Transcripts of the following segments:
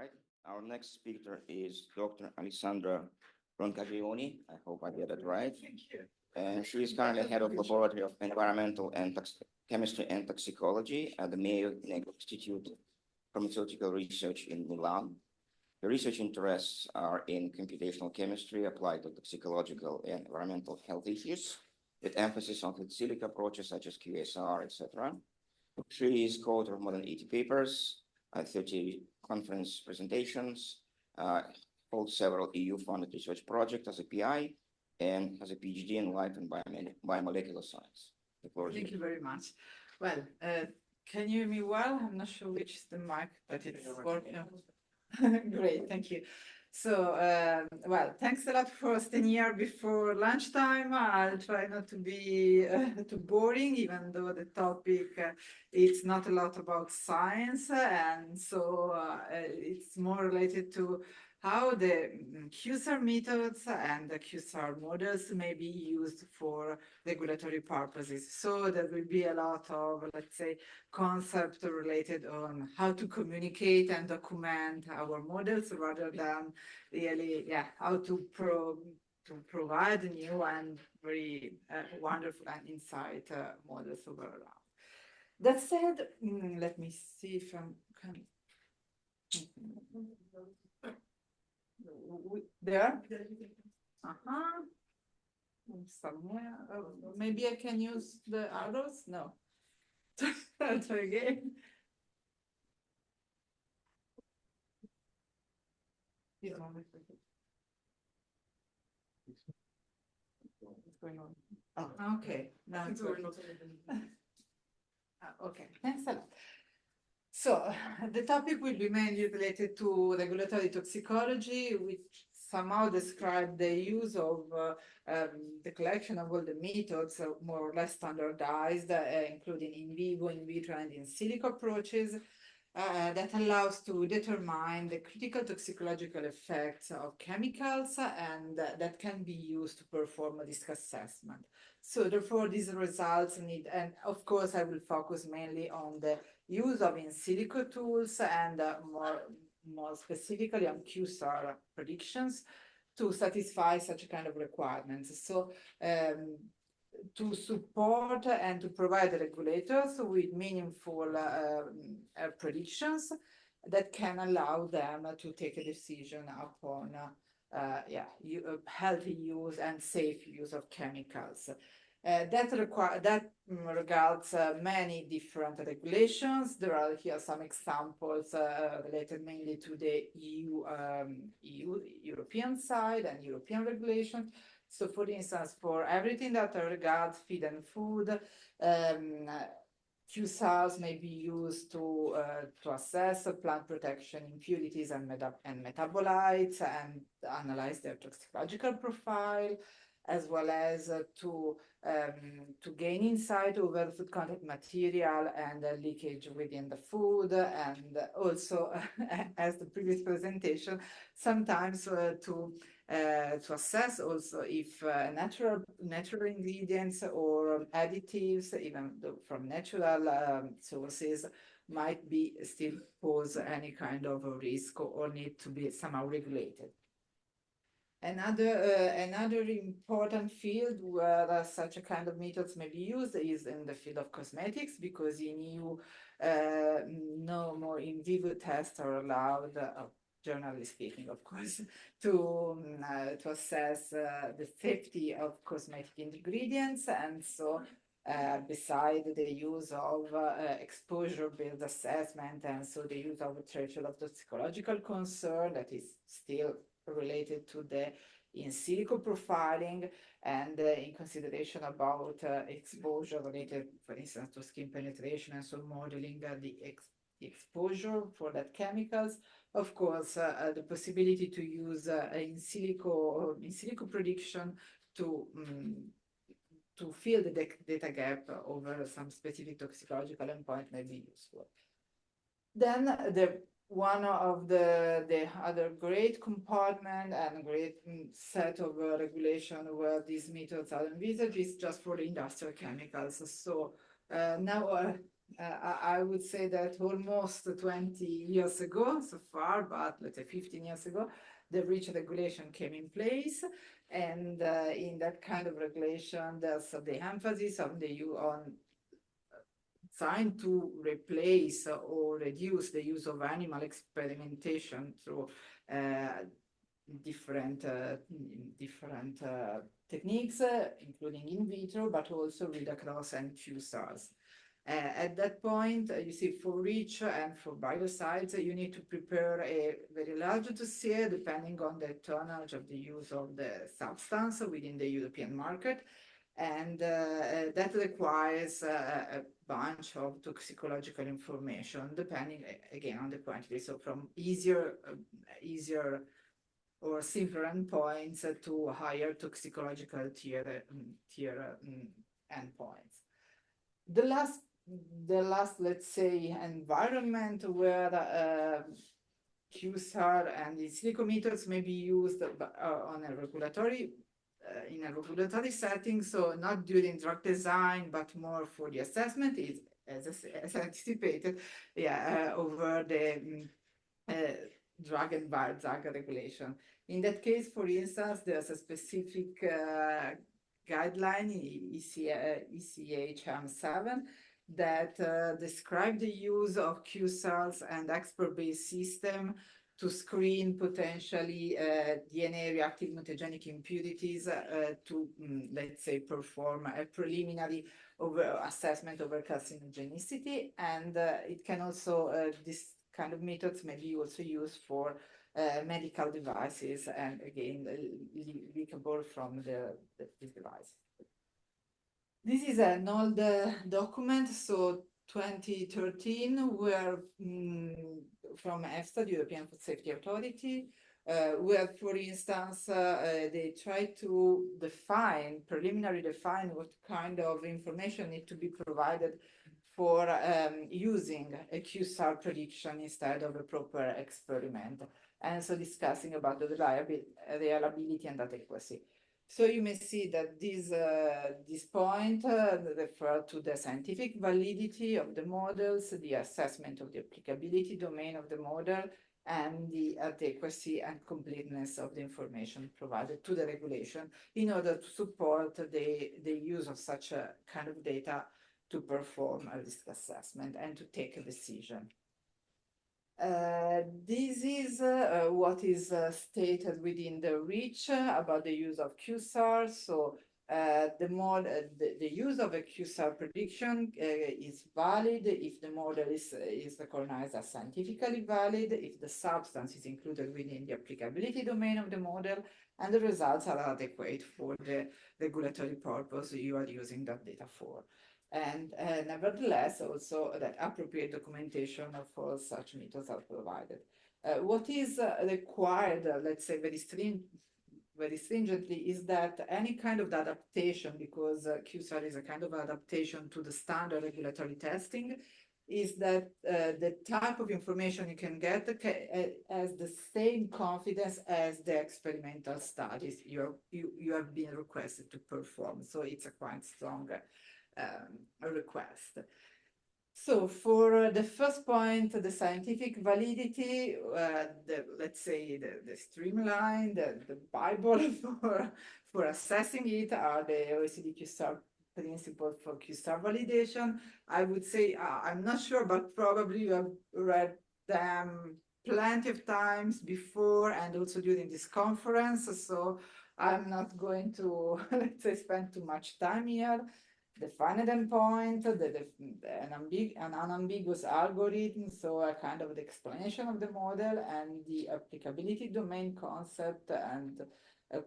right. Our next speaker is Dr. Alessandra RONCAGLIONI. I hope I get it right. Thank you. And she is currently head of Laboratory of Environmental and Chemistry and Toxicology at the Mayo Negri Institute of Pharmaceutical Research in Milan. The research interests are in computational chemistry applied to toxicological and environmental health issues, with emphasis on with silica approaches such as QSAR, etc. She is co-author of more than 80 papers, 30 conference presentations, holds several EU-funded research projects as a PI, and has a PhD in life and biomolecular science. The floor is Thank yours. you very much. Well, can you hear me well? I'm not sure which is the mic, but it's working. Great, thank you. So, well, thanks a lot for staying here before lunchtime. I'll try not to be too boring, even though the topic it's not a lot about science, and so it's more related to how the QSAR methods and the QSAR models may be used for regulatory purposes. So there will be a lot of, let's say, concept related on how to communicate and document our models rather than really, how to provide new and very wonderful and insight models overall. That said, let me see if I can. There? Somewhere. Maybe I can use the arrows? No. I'll try again. What's going on? Oh, okay. Now it's working. Okay, thanks a lot. So the topic will be mainly related to regulatory toxicology, which somehow describe the use of the collection of all the methods, more or less standardized, including in vivo, in vitro, and in silico approaches, that allows to determine the critical toxicological effects of chemicals and that can be used to perform a risk assessment. So therefore, these results need, and of course, I will focus mainly on the use of in silico tools and more specifically on QSAR predictions to satisfy such kind of requirements. So to support and to provide the regulators with meaningful predictions that can allow them to take a decision upon healthy use and safe use of chemicals. That regards many different regulations. There are here some examples related mainly to the European side and European regulations. So, for instance, for everything that regards feed and food, QSARs may be used to assess plant protection impurities and metabolites and analyze their toxicological profile, as well as to gain insight over food content material and leakage within the food, and also, as the previous presentation, sometimes to assess also if natural ingredients or additives, even from natural sources, might be still pose any kind of a risk or need to be somehow regulated. Another important field where such a kind of methods may be used is in the field of cosmetics, because in EU no more in vivo tests are allowed, generally speaking, of course, to assess the safety of cosmetic ingredients. And so beside the use of exposure-based assessment, and so the use of a threshold of toxicological concern that is still related to the in silico profiling, and in consideration about exposure related, for instance, to skin penetration, and so modeling the exposure for that chemicals. Of course, the possibility to use in silico prediction to fill the data gap over some specific toxicological endpoint may be useful. Then one of the other great compartment and great set of regulation where these methods are envisaged is just for the industrial chemicals. So now I would say that almost 20 years ago so far, but let's say 15 years ago, the REACH regulation came in place. And in that kind of regulation, there's the emphasis on trying to replace or reduce the use of animal experimentation through different techniques, including in vitro, but also read across and QSARs. At that point, you see, for REACH and for biocides, you need to prepare a very large dossier depending on the tonnage of the use of the substance within the European market. And that requires a bunch of toxicological information, depending again on the quantity. So from easier or simpler endpoints to higher toxicological tier endpoints. The last, let's say, environment where QSAR and in silico methods may be used on a regulatory in a regulatory setting, so not during drug design, but more for the assessment is, as anticipated, over the drug and bio-drug regulation. In that case, for instance, there's a specific guideline, ECHM7, that describe the use of QSARs and expert-based system to screen potentially DNA reactive mutagenic impurities to, let's say, perform a preliminary assessment over carcinogenicity. And it can also, this kind of methods may be also used for medical devices, and again, leakable from this device. This is an old document, so 2013, where from EFSA, the European Food Safety Authority, where, for instance, they try to preliminarily define what kind of information need to be provided for using a QSAR prediction instead of a proper experiment, and so discussing about the reliability and adequacy. So you may see that this point refer to the scientific validity of the models, the assessment of the applicability domain of the model, and the adequacy and completeness of the information provided to the regulation in order to support the use of such a kind of data to perform a risk assessment and to take a decision. This is what is stated within the REACH about the use of QSAR. So the use of a QSAR prediction is valid if the model is recognized as scientifically valid, if the substance is included within the applicability domain of the model, and the results are adequate for the regulatory purpose you are using that data for. And nevertheless, also that appropriate documentation of all such methods are provided. What is required, let's say very stringently, is that any kind of adaptation, because QSAR is a kind of adaptation to the standard regulatory testing, is that the type of information you can get has the same confidence as the experimental studies you have been requested to perform. So it's a quite strong a request. So for the first point, the scientific validity, let's say the streamline, the Bible for assessing it are the OECD QSAR principles for QSAR validation. I would say, I'm not sure, but probably you have read them plenty of times before and also during this conference. So I'm not going to, let's say, spend too much time here. Defined endpoint, an unambiguous algorithm, so a kind of the explanation of the model and the applicability domain concept and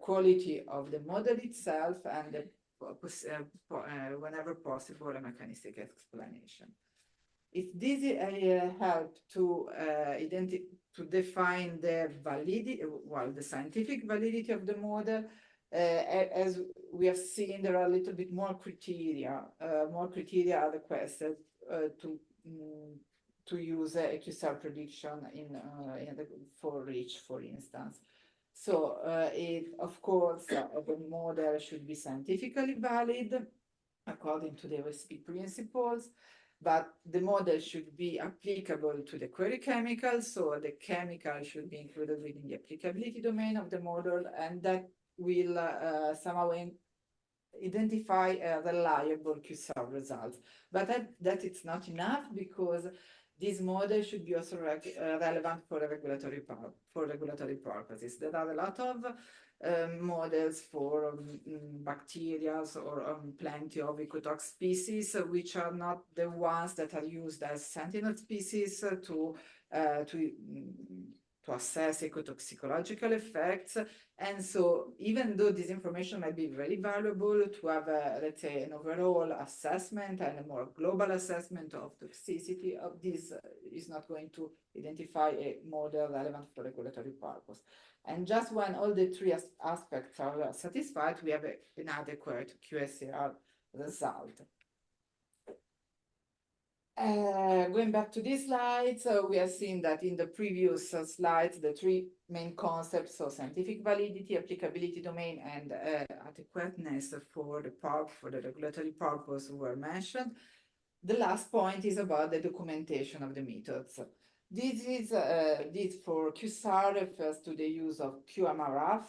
quality of the model itself, and whenever possible, a mechanistic explanation. If this help to define the validity, the scientific validity of the model, as we have seen, there are a little bit more criteria. More criteria are requested to use a QSAR prediction for REACH, for instance. So, of course, the model should be scientifically valid according to the OSP principles. but the model should be applicable to the query chemical, so the chemical should be included within the applicability domain of the model, and that will somehow identify a reliable QSAR result. But that it's not enough, because this model should be also relevant for regulatory purposes. There are a lot of models for bacteria or plenty of ecotox species, which are not the ones that are used as sentinel species to assess ecotoxicological effects. And so even though this information might be very valuable to have, let's say, an overall assessment and a more global assessment of toxicity of this, is not going to identify a model relevant for regulatory purpose. And just when all the three aspects are satisfied, we have an adequate QSAR result. Going back to these slides, we have seen that in the previous slides, the three main concepts, so scientific validity, applicability domain, and adequateness for the regulatory purpose, were mentioned. The last point is about the documentation of the methods. This for QSAR refers to the use of QMRF,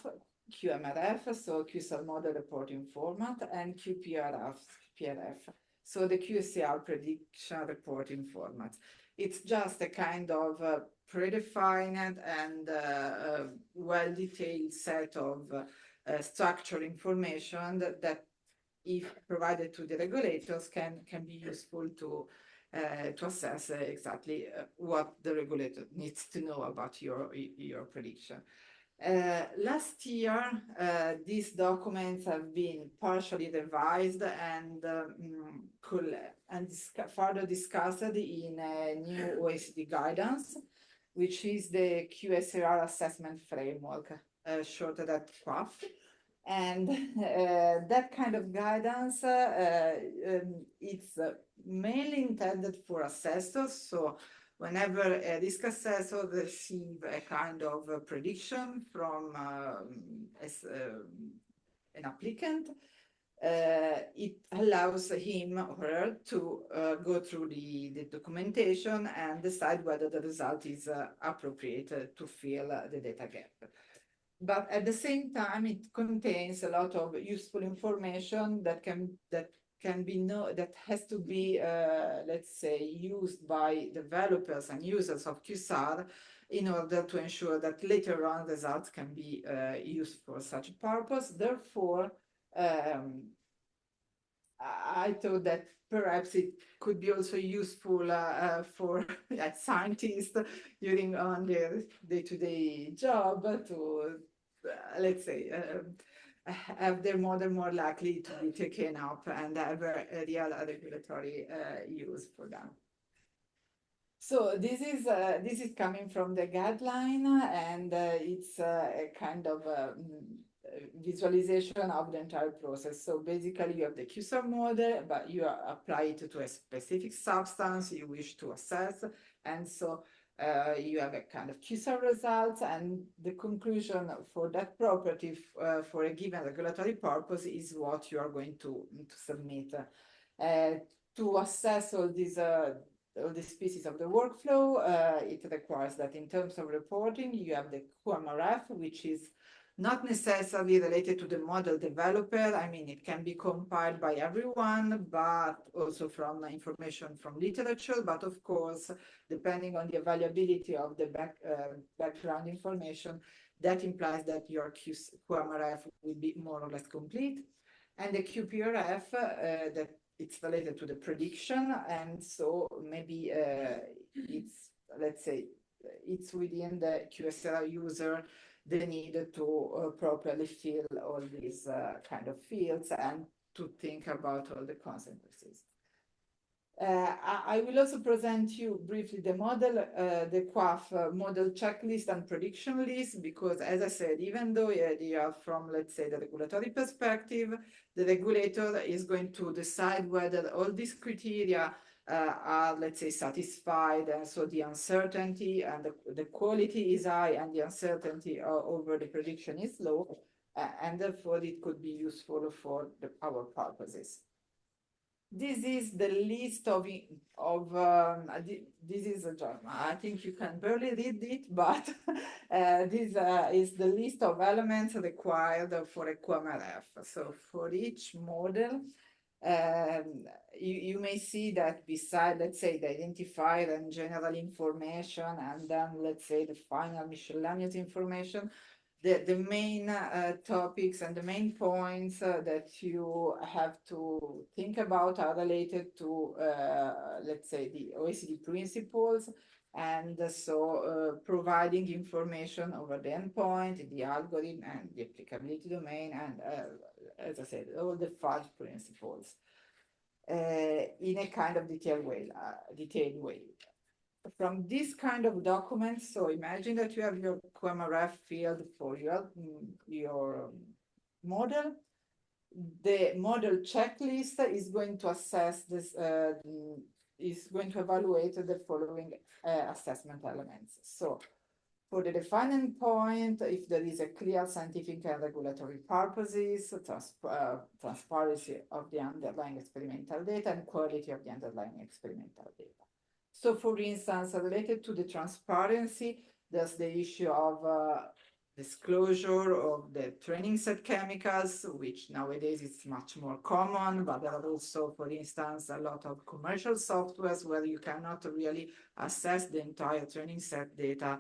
so QSAR model reporting format, and PRF. So the QSAR prediction reporting format. It's just a kind of predefined and well-detailed set of structured information that, if provided to the regulators, can be useful to assess exactly what the regulator needs to know about your prediction. Last year, these documents have been partially revised and further discussed in a new OECD guidance, which is the QSAR assessment framework, shortened as QAF. And that kind of guidance, it's mainly intended for assessors. So whenever a risk assessor receives a kind of a prediction from an applicant, it allows him or her to go through the documentation and decide whether the result is appropriate to fill the data gap. But at the same time, it contains a lot of useful information that has to be, let's say, used by developers and users of QSAR in order to ensure that later on results can be used for such a purpose. Therefore, I thought that perhaps it could be also useful for scientists during on their day-to-day job to, let's say, have their model more likely to be taken up and have a real regulatory use for them. So this is coming from the guideline, and it's a kind of visualization of the entire process. So basically, you have the QSAR model, but you apply it to a specific substance you wish to assess, and so you have a kind of QSAR results, and the conclusion for that property for a given regulatory purpose is what you are going to submit. To assess all these pieces of the workflow, it requires that in terms of reporting, you have the QMRF, which is not necessarily related to the model developer. I mean, it can be compiled by everyone, but also from information from literature. But of course, depending on the availability of the background information, that implies that your QMRF will be more or less complete. And the QPRF, that it's related to the prediction, and so maybe it's, let's say, it's within the QSAR user the need to properly fill all these kind of fields and to think about all the consequences. I will also present you briefly the model, the QAF model checklist and prediction list, because as I said, even though you are from, let's say, the regulatory perspective, the regulator is going to decide whether all these criteria are, let's say, satisfied, and so the uncertainty and the quality is high and the uncertainty over the prediction is low, and therefore it could be useful for our purposes. This is the list of this is a journal. I think you can barely read it, but this is the list of elements required for a QMRF. So for each model, you may see that beside, let's say, the identifier and general information, and then let's say the final miscellaneous information, the main topics and the main points that you have to think about are related to, let's say, the OECD principles, and so providing information over the endpoint, the algorithm, and the applicability domain, and as I said, all the 5 principles in a kind of detailed way. From this kind of document, so imagine that you have your QMRF field for your model. The model checklist is going to assess this, is going to evaluate the following assessment elements. So for the defining point, if there is a clear scientific and regulatory purposes, transparency of the underlying experimental data, and quality of the underlying experimental data. So for instance, related to the transparency, there's the issue of disclosure of the training set chemicals, which nowadays is much more common, but there are also, for instance, a lot of commercial softwares where you cannot really assess the entire training set data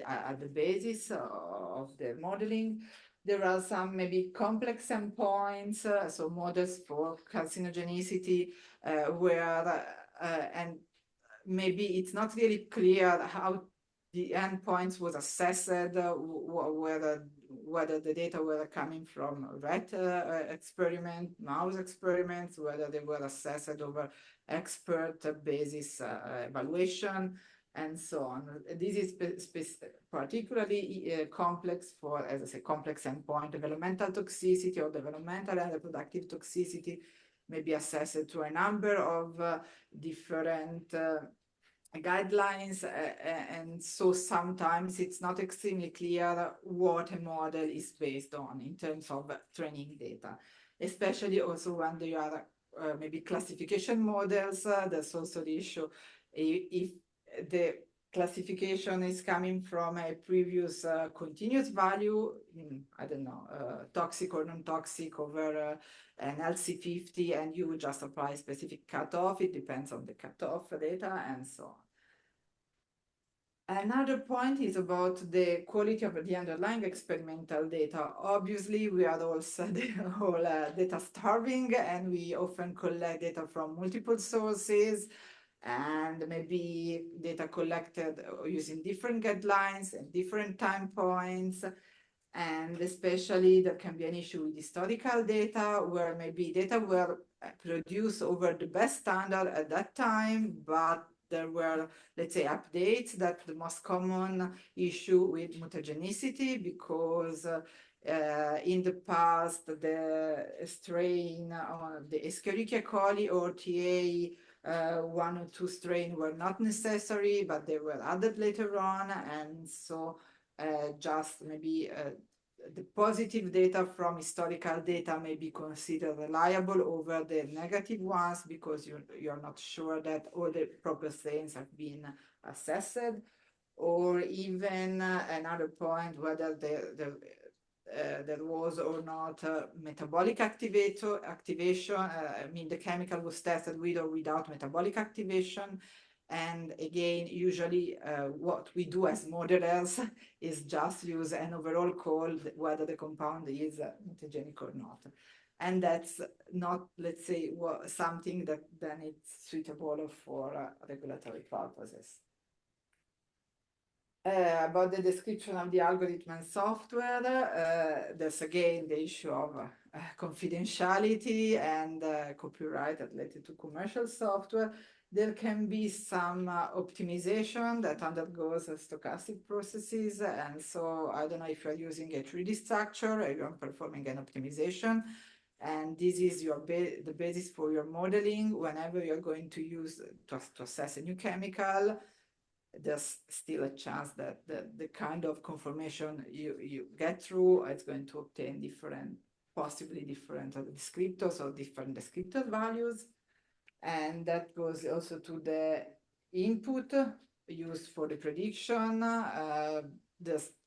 at the basis of the modeling. There are some maybe complex endpoints, so models for carcinogenicity, where and maybe it's not really clear how the endpoints was assessed, whether the data were coming from rat experiment, mouse experiments, whether they were assessed over expert basis evaluation, and so on. This is particularly complex for, as I say, complex endpoint. Developmental toxicity or developmental and reproductive toxicity may be assessed through a number of different guidelines, and so sometimes it's not extremely clear what a model is based on in terms of training data, especially also when there are maybe classification models. There's also the issue if the classification is coming from a previous continuous value, I don't know, toxic or non-toxic over an LC50, and you just apply a specific cutoff. It depends on the cutoff data and so on. Another point is about the quality of the underlying experimental data. Obviously, we are also all data starving, and we often collect data from multiple sources, and maybe data collected using different guidelines and different time points. And especially there can be an issue with historical data, where maybe data were produced over the best standard at that time, but there were, let's say, updates. That's the most common issue with mutagenicity, because in the past, the strain on the Escherichia coli or TA 1 or 2 strain were not necessary, but they were added later on. And so just maybe the positive data from historical data may be considered reliable over the negative ones, because you're not sure that all the proper strains have been assessed. Or even another point, whether there was or not metabolic activation. I mean, the chemical was tested with or without metabolic activation. And again, usually what we do as modelers is just use an overall call whether the compound is mutagenic or not. And that's not, let's say, something that then it's suitable for regulatory purposes. About the description of the algorithm and software, there's again the issue of confidentiality and copyright related to commercial software. There can be some optimization that undergoes stochastic processes. And so I don't know if you're using a 3D structure or you're performing an optimization. And this is the basis for your modeling. Whenever you're going to use to assess a new chemical, there's still a chance that the kind of conformation you get through is going to obtain possibly different descriptors or different descriptor values. And that goes also to the input used for the prediction.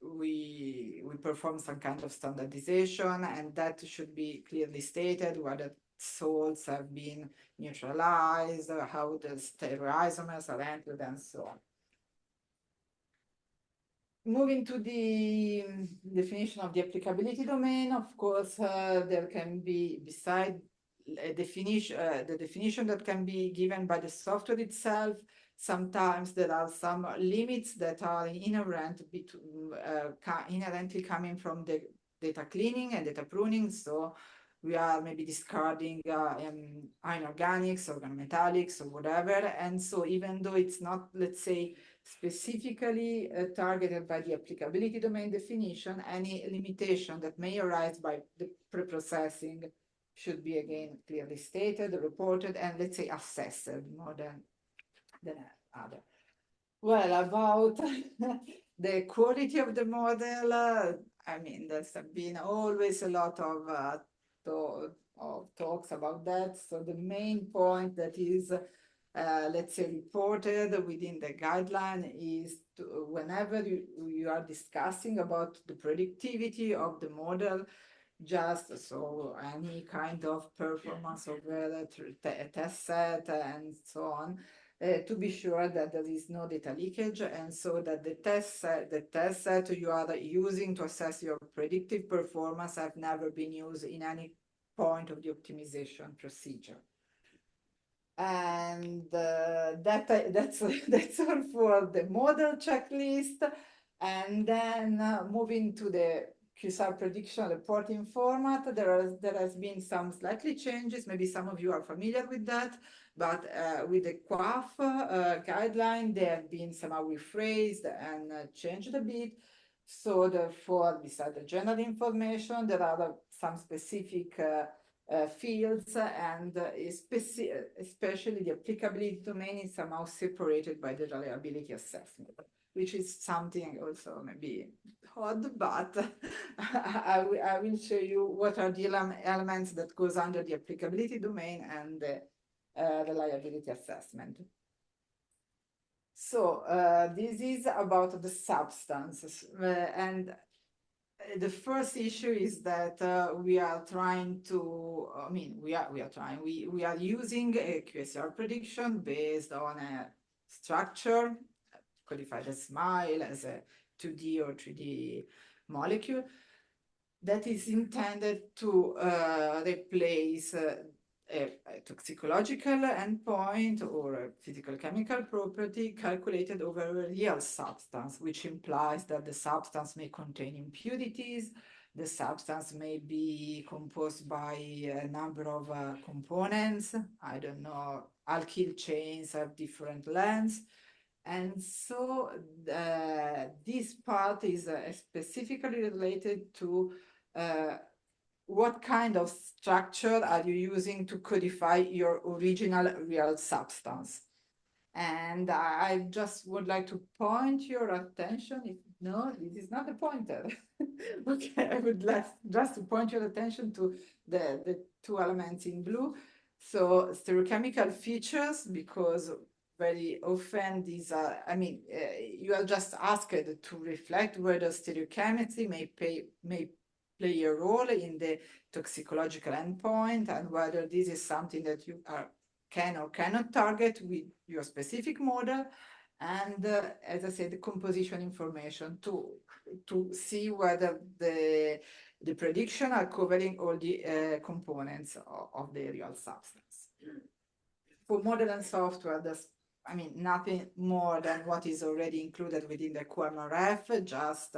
We perform some kind of standardization, and that should be clearly stated whether salts have been neutralized, how the stereoisomers are entered, and so on. Moving to the definition of the applicability domain, of course, there can be, beside a definition, the definition that can be given by the software itself, sometimes there are some limits that are inherently coming from the data cleaning and data pruning. So we are maybe discarding inorganics, organometallics, or whatever. And so even though it's not, let's say, specifically targeted by the applicability domain definition, any limitation that may arise by the preprocessing should be again clearly stated, reported, and let's say assessed more than other. Well, about the quality of the model, I mean, there's been always a lot of talks about that. So the main point that is let's say reported within the guideline is whenever you are discussing about the predictivity of the model, just so any kind of performance over a test set and so on, to be sure that there is no data leakage, and so that the test set you are using to assess your predictive performance have never been used in any point of the optimization procedure. And that's all for the model checklist. And then moving to the QSAR prediction reporting format, there has been some slightly changes. Maybe some of you are familiar with that, but with the QAF guideline, they have been somehow rephrased and changed a bit. So therefore, beside the general information, there are some specific fields, and especially the applicability domain is somehow separated by the reliability assessment, which is something also maybe odd, but I will show you what are the elements that goes under the applicability domain and the reliability assessment. So this is about the substances, and the first issue is that we are trying to, I mean, we are using a QSAR prediction based on a structure codified as SMILE as a 2D or 3D molecule that is intended to replace a toxicological endpoint or a physical chemical property calculated over a real substance, which implies that the substance may contain impurities, the substance may be composed by a number of components, I don't know, alkyl chains have different lengths. And so this part is specifically related to what kind of structure are you using to codify your original real substance? And I just would like to point your attention, no, this is not a pointer. Okay, I would like just to point your attention to the two elements in blue. So stereochemical features, because very often these are, I mean, you are just asked to reflect whether stereochemistry may play a role in the toxicological endpoint, and whether this is something that you can or cannot target with your specific model. And as I said, the composition information to see whether the prediction are covering all the components of the real substance. For model and software, there's, I mean, nothing more than what is already included within the QMRF, just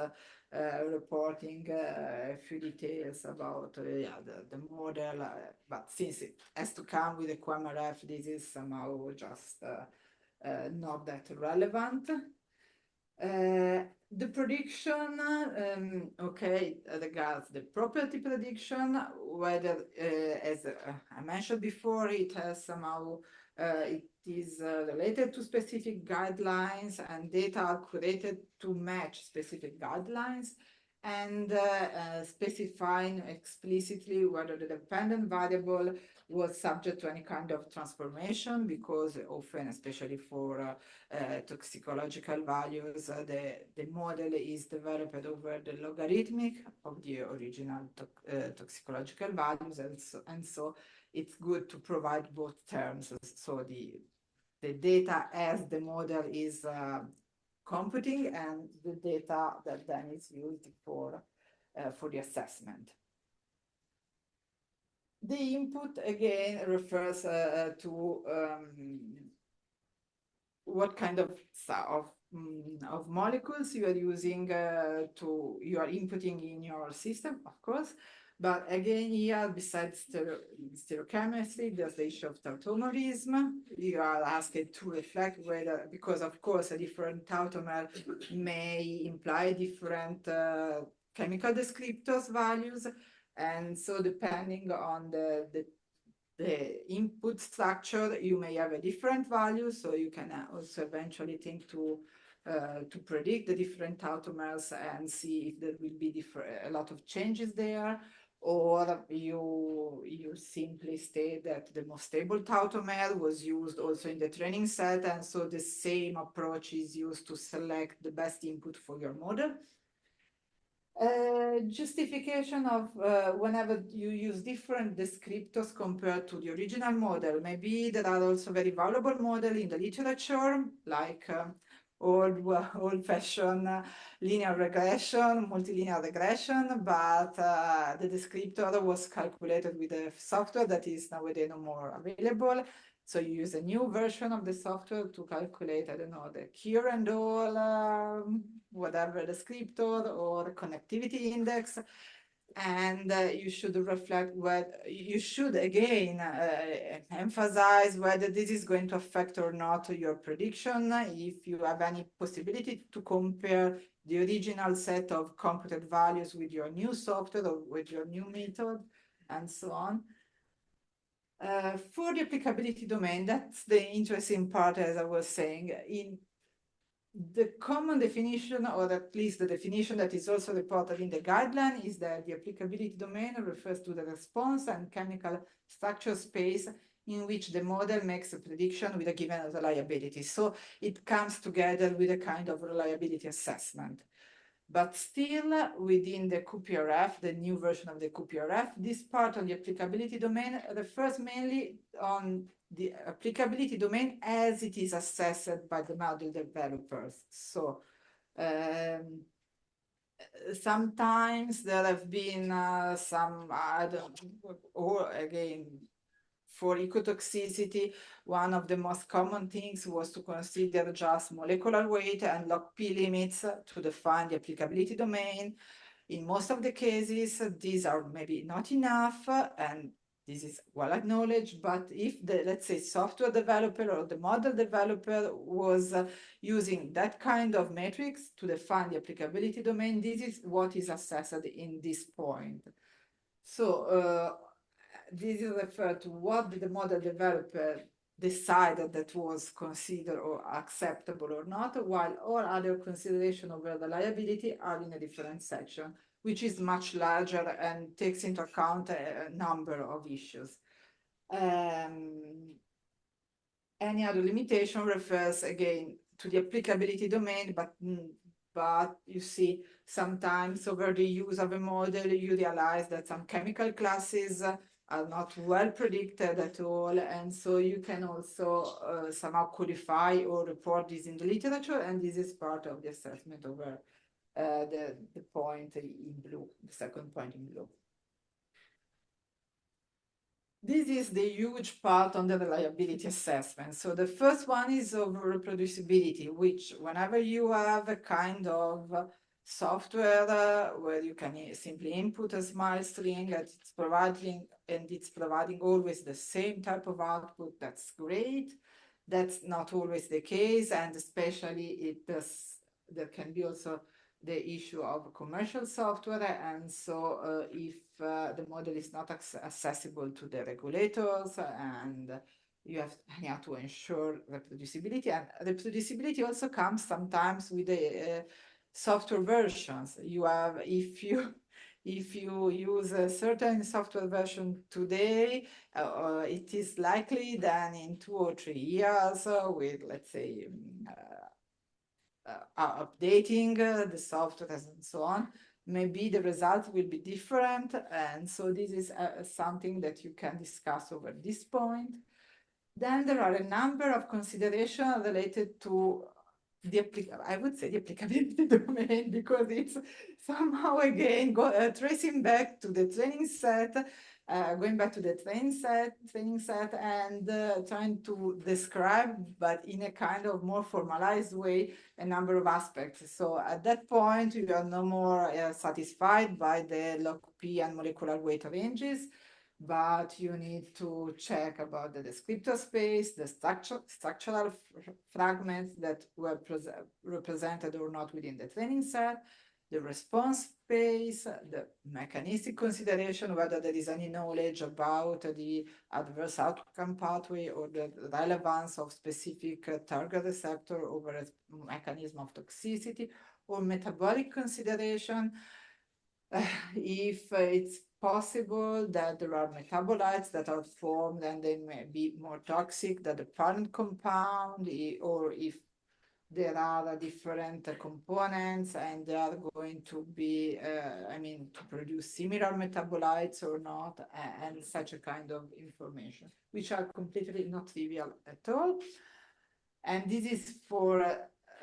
reporting a few details about the model, but since it has to come with the QMRF, this is somehow just not that relevant. The prediction, okay, regards the property prediction, whether, as I mentioned before, it has somehow, it is related to specific guidelines, and data are created to match specific guidelines. and specifying explicitly whether the dependent variable was subject to any kind of transformation, because often, especially for toxicological values, the model is developed over the logarithmic of the original toxicological values, and so it's good to provide both terms. So the data as the model is computing, and the data that then is used for the assessment. The input again refers to what kind of molecules you are using you are inputting in your system, of course. But again, here, besides stereochemistry, there's the issue of tautomerism. You are asked to reflect whether, because of course, a different tautomer may imply different chemical descriptors values. And so depending on the input structure, you may have a different value. So you can also eventually think to predict the different tautomers and see if there will be a lot of changes there, or you simply state that the most stable tautomer was used also in the training set, and so the same approach is used to select the best input for your model. Justification of whenever you use different descriptors compared to the original model. Maybe there are also very valuable models in the literature, like old-fashioned linear regression, multilinear regression, but the descriptor was calculated with a software that is nowadays no more available. So you use a new version of the software to calculate, I don't know, the cure and all, whatever descriptor or connectivity index. And you should reflect what you should again emphasize whether this is going to affect or not your prediction. If you have any possibility to compare the original set of computed values with your new software or with your new method, and so on. For the applicability domain, that's the interesting part, as I was saying. In the common definition, or at least the definition that is also reported in the guideline, is that the applicability domain refers to the response and chemical structure space in which the model makes a prediction with a given reliability. So it comes together with a kind of reliability assessment. But still, within the QPRF, the new version of the QPRF, this part of the applicability domain refers mainly on the applicability domain as it is assessed by the model developers. So sometimes there have been some, or again, for ecotoxicity, one of the most common things was to consider just molecular weight and log P limits to define the applicability domain. In most of the cases, these are maybe not enough, and this is well acknowledged, but if the, let's say, software developer or the model developer was using that kind of metrics to define the applicability domain, this is what is assessed in this point. So this is referred to what the model developer decided that was considered or acceptable or not, while all other considerations over the liability are in a different section, which is much larger and takes into account a number of issues. Any other limitation refers again to the applicability domain, but you see, sometimes over the use of a model, you realize that some chemical classes are not well predicted at all, and so you can also somehow codify or report this in the literature, and this is part of the assessment over the point in blue, the second point in blue. This is the huge part on the reliability assessment. So the first one is over reproducibility, which whenever you have a kind of software where you can simply input a smile string and it's providing always the same type of output, that's great. That's not always the case, and especially there can be also the issue of commercial software, and so if the model is not accessible to the regulators, and you have to ensure reproducibility, and reproducibility also comes sometimes with a software versions. You have, if you use a certain software version today, it is likely that in 2 or 3 years, with, let's say, updating the software and so on, maybe the results will be different. And so this is something that you can discuss over this point. Then there are a number of considerations related to the applicability domain, because it's somehow again tracing back to the training set, going back to the training set, and trying to describe, but in a kind of more formalized way, a number of aspects. So at that point, you are no more satisfied by the log P and molecular weight ranges, but you need to check about the descriptor space, the structural fragments that were represented or not within the training set, the response space, the mechanistic consideration, whether there is any knowledge about the adverse outcome pathway or the relevance of specific target receptor over a mechanism of toxicity, or metabolic consideration, if it's possible that there are metabolites that are formed and they may be more toxic than the parent compound, or if there are different components and they are going to be, to produce similar metabolites or not, and such a kind of information, which are completely not trivial at all. And this is for,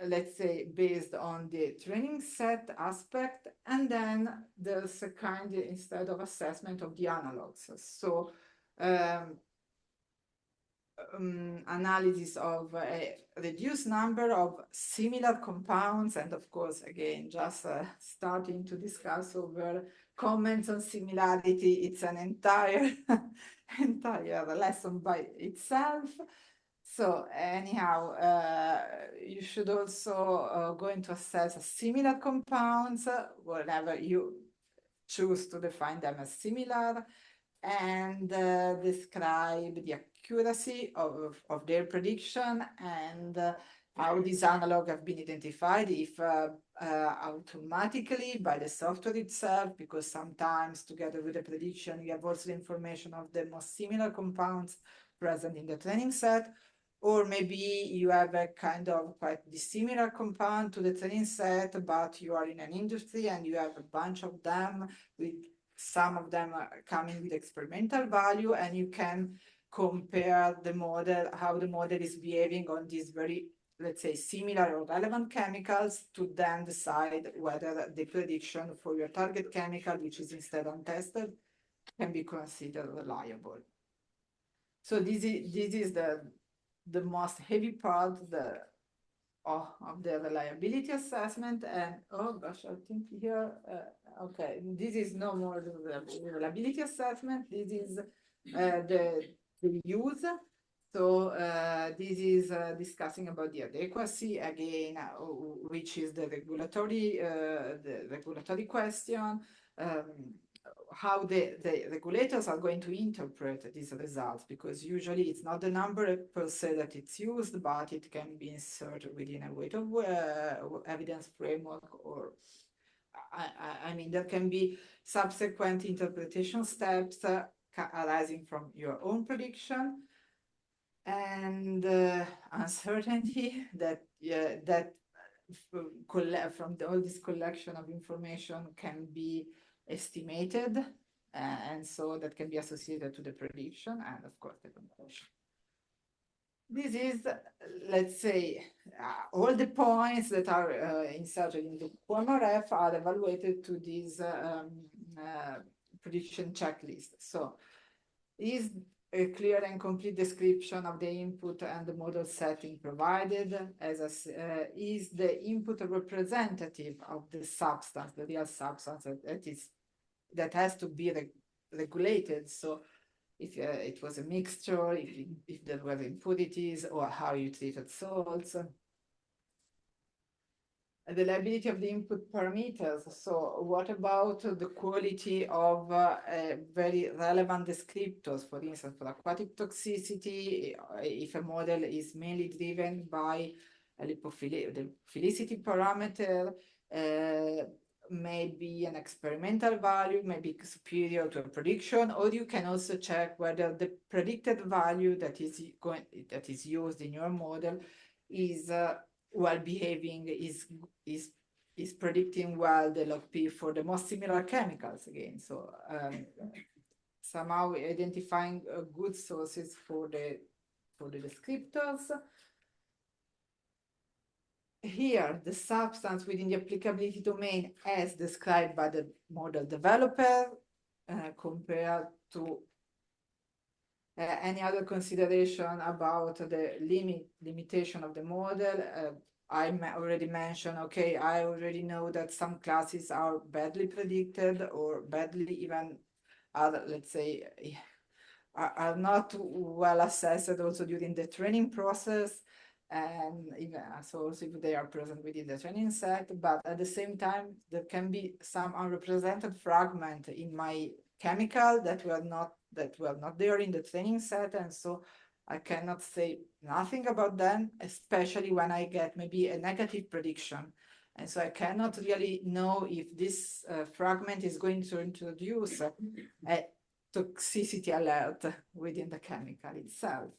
let's say, based on the training set aspect. And then there's a kind, instead of assessment, of the analogs. So analysis of a reduced number of similar compounds, and of course, again, just starting to discuss over comments on similarity. It's an entire lesson by itself. So anyhow, you should also going to assess similar compounds whenever you choose to define them as similar, and describe the accuracy of their prediction, and how these analogs have been identified, if automatically by the software itself, because sometimes together with the prediction you have also the information of the most similar compounds present in the training set, or maybe you have a kind of quite dissimilar compound to the training set, but you are in an industry and you have a bunch of them, with some of them coming with experimental value, and you can compare the model, how the model is behaving on these very, let's say, similar or relevant chemicals, to then decide whether the prediction for your target chemical, which is instead untested, can be considered reliable. So this is the most heavy part of the reliability assessment. And oh gosh, I think here, okay, this is no more the reliability assessment. This is the use. So this is discussing about the adequacy again, which is the regulatory question. How the regulators are going to interpret these results, because usually it's not the number per se that it's used, but it can be inserted within a weight of evidence framework, or there can be subsequent interpretation steps arising from your own prediction, and uncertainty that from all this collection of information can be estimated, and so that can be associated to the prediction, and of course the conclusion. This is, let's say, all the points that are inserted in the QMRF are evaluated to this prediction checklist. So is a clear and complete description of the input and the model setting provided, is the input representative of the substance, the real substance that has to be regulated. So if it was a mixture, if there were impurities, or how you treated salts. The reliability of the input parameters. So what about the quality of very relevant descriptors? For instance, for aquatic toxicity, if a model is mainly driven by the lipophilicity parameter, maybe an experimental value, maybe superior to a prediction, or you can also check whether the predicted value that is used in your model is well behaving, is predicting well the log P for the most similar chemicals again. So somehow identifying good sources for the descriptors. Here, the substance within the applicability domain as described by the model developer compared to any other consideration about the limitation of the model. I already mentioned, okay, I already know that some classes are badly predicted or badly even, let's say, are not well assessed also during the training process. And even so also if they are present within the training set, but at the same time, there can be some unrepresented fragment in my chemical that were not there in the training set, and so I cannot say nothing about them, especially when I get maybe a negative prediction. And so I cannot really know if this fragment is going to introduce a toxicity alert within the chemical itself.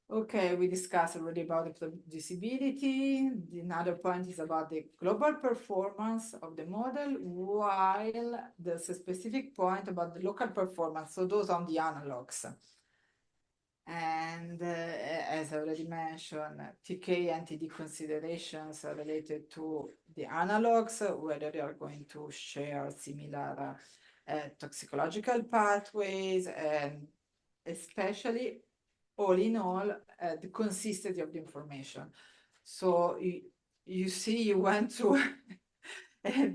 Okay, we discussed already about the reproducibility. Another point is about the global performance of the model, while there's a specific point about the local performance, so those on the analogs. And as I already mentioned, TK and TD considerations are related to the analogs, whether they are going to share similar toxicological pathways, and especially all in all, the consistency of the information. So you see, you went through a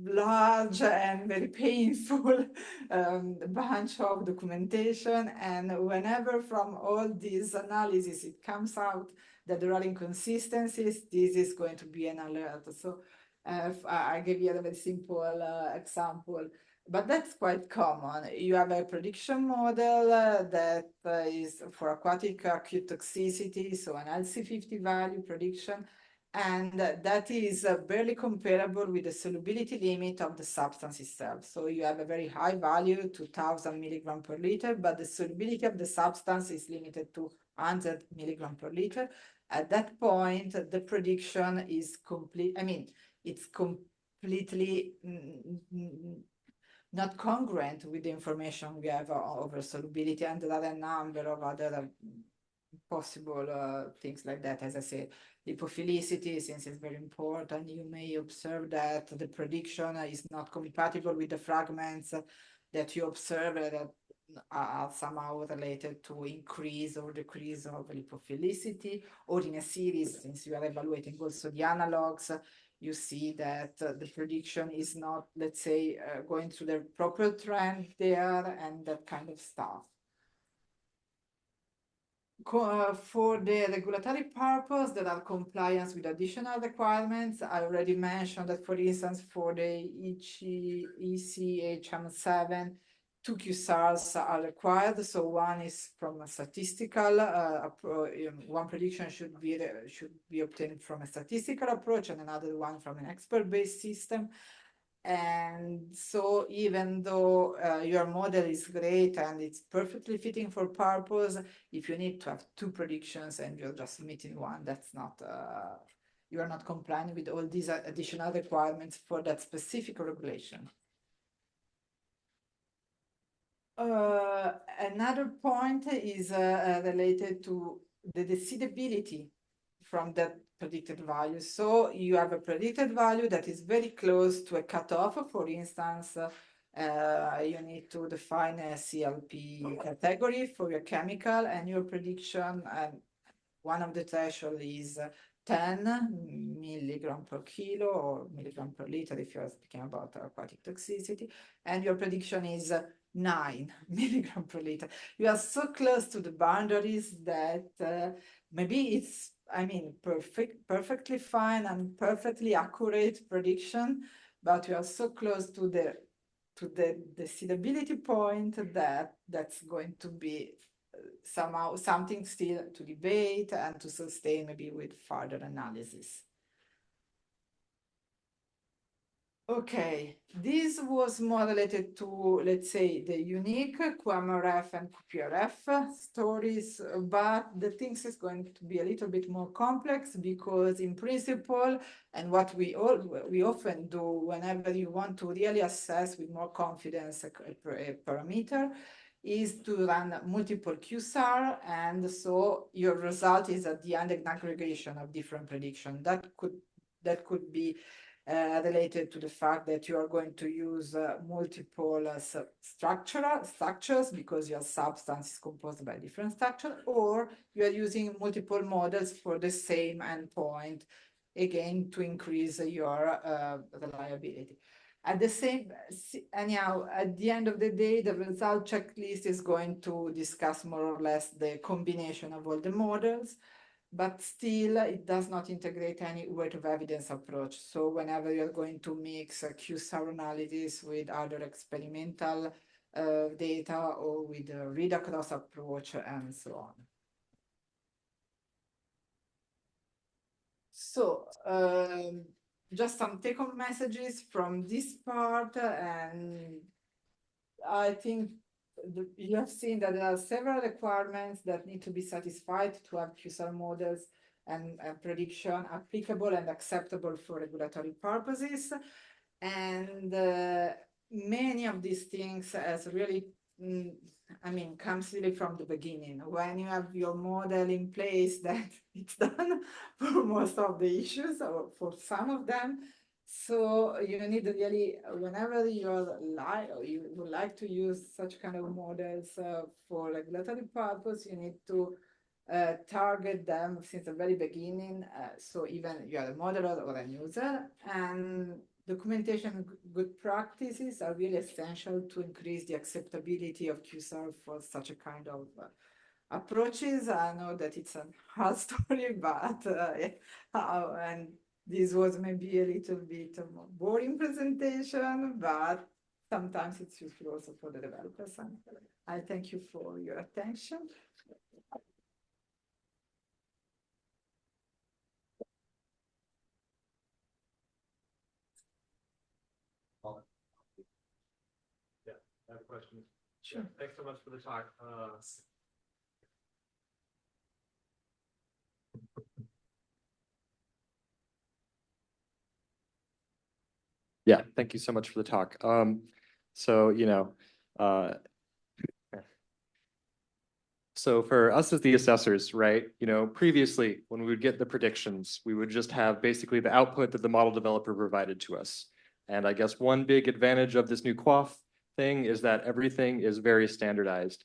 large and very painful bunch of documentation, and whenever from all these analysis it comes out that there are inconsistencies, this is going to be an alert. So I gave you a very simple example. But that's quite common. You have a prediction model that is for aquatic acute toxicity, so an LC50 value prediction, and that is barely comparable with the solubility limit of the substance itself. So you have a very high value, 2000 milligram per liter, but the solubility of the substance is limited to 100 milligram per liter. At that point, the prediction is complete. I mean, it's completely not congruent with the information we have over solubility, and there are a number of other possible things like that. As I said, lipophilicity, since it's very important, you may observe that the prediction is not compatible with the fragments that you observe that are somehow related to increase or decrease of lipophilicity, or in a series, since you are evaluating also the analogs, you see that the prediction is not, let's say, going through the proper trend there, and that kind of stuff. For the regulatory purpose, there are compliance with additional requirements. I already mentioned that, for instance, for the ECHM7, 2 QSARs are required. So one is from a statistical, one prediction should be obtained from a statistical approach, and another one from an expert-based system. And so even though your model is great and it's perfectly fitting for purpose, if you need to have 2 predictions and you're just submitting one, that's not, you are not complying with all these additional requirements for that specific regulation. Another point is related to the decidability from that predicted value. So you have a predicted value that is very close to a cutoff. For instance, you need to define a CLP category for your chemical, and your prediction, and one of the threshold is 10 milligram per kilo or milligram per liter if you're speaking about aquatic toxicity, and your prediction is 9 milligram per liter. You are so close to the boundaries that maybe it's, I mean, perfectly fine and perfectly accurate prediction, but you are so close to the decidability point that that's going to be somehow something still to debate and to sustain maybe with further analysis. Okay, this was more related to, let's say, the unique QMRF and QPRF stories, but the things is going to be a little bit more complex because in principle, and what we often do whenever you want to really assess with more confidence a parameter, is to run multiple QSAR, and so your result is at the end an aggregation of different predictions. That could be related to the fact that you are going to use multiple structures because your substance is composed by different structures, or you are using multiple models for the same endpoint, again, to increase your reliability. At the same, anyhow, at the end of the day, the result checklist is going to discuss more or less the combination of all the models, but still it does not integrate any weight of evidence approach. So whenever you're going to mix a QSAR analysis with other experimental data or with a read-across approach and so on. So just some take-home messages from this part, and I think you have seen that there are several requirements that need to be satisfied to have QSAR models and prediction applicable and acceptable for regulatory purposes. And many of these things has really, comes really from the beginning. When you have your model in place, that it's done for most of the issues or for some of them. So you need to really, whenever you would like to use such kind of models for regulatory purpose, you need to target them since the very beginning. So even you are a modeler or a user, and documentation good practices are really essential to increase the acceptability of QSAR for such a kind of approaches. I know that it's a hard story, but and this was maybe a little bit of a boring presentation, but sometimes it's useful also for the developers. And I thank you for your attention. Yeah, I have a question. Sure. Thanks so much for the talk. Yeah, thank you so much for the talk. So, so for us as the assessors, right, previously when we would get the predictions, we would just have basically the output that the model developer provided to us. And I guess one big advantage of this new QoF thing is that everything is very standardized.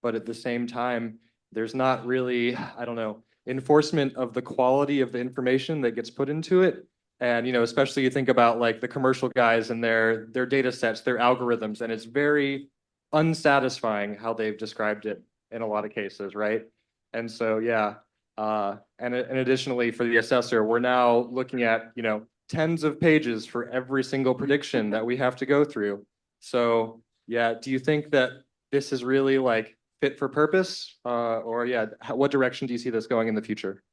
But at the same time, there's not really, I don't know, enforcement of the quality of the information that gets put into it. And, especially you think about like the commercial guys and their data sets, their algorithms, and it's very unsatisfying how they've described it in a lot of cases, right? And so, yeah. And additionally, for the assessor, we're now looking at, tens of pages for every single prediction that we have to go through. So, yeah, do you think that this is really like fit for purpose? Or yeah, what direction do you see this going in the future?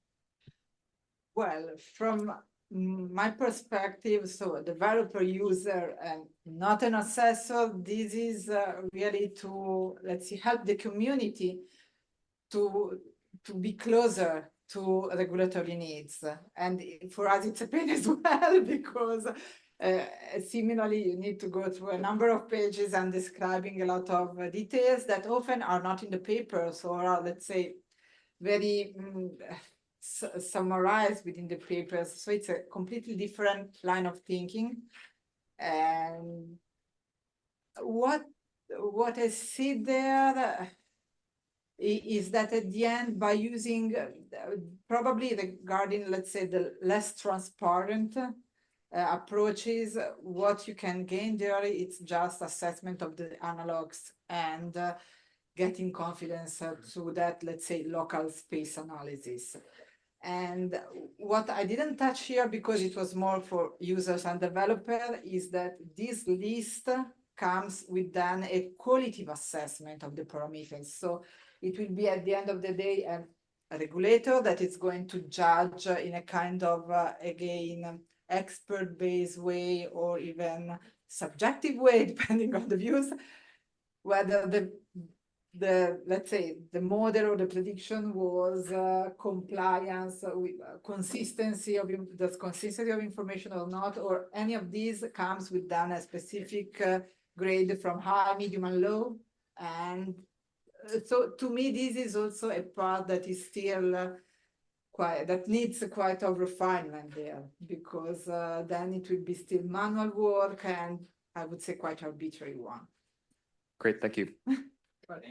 Well, from my perspective, so a developer, user, and not an assessor, this is really to, let's see, help the community to be closer to regulatory needs. And for us, it's a pain as well, because similarly, you need to go through a number of pages and describing a lot of details that often are not in the papers or are, let's say, very summarized within the papers. So it's a completely different line of thinking. And what I see there is that at the end, by using probably regarding, let's say, the less transparent approaches, what you can gain there, it's just assessment of the analogs and getting confidence through that, let's say, local space analysis. And what I didn't touch here, because it was more for users and developers, is that this list comes with then a qualitative assessment of the parameters. So it will be at the end of the day a regulator that is going to judge in a kind of, again, expert-based way or even subjective way, depending on the views, whether the let's say the model or the prediction was compliance with consistency of the consistency of information or not, or any of these comes with then a specific grade from high, medium, and low. And so to me, this is also a part that is still that needs quite a refinement there, because then it will be still manual work, and I would say quite arbitrary one. Great, thank you. But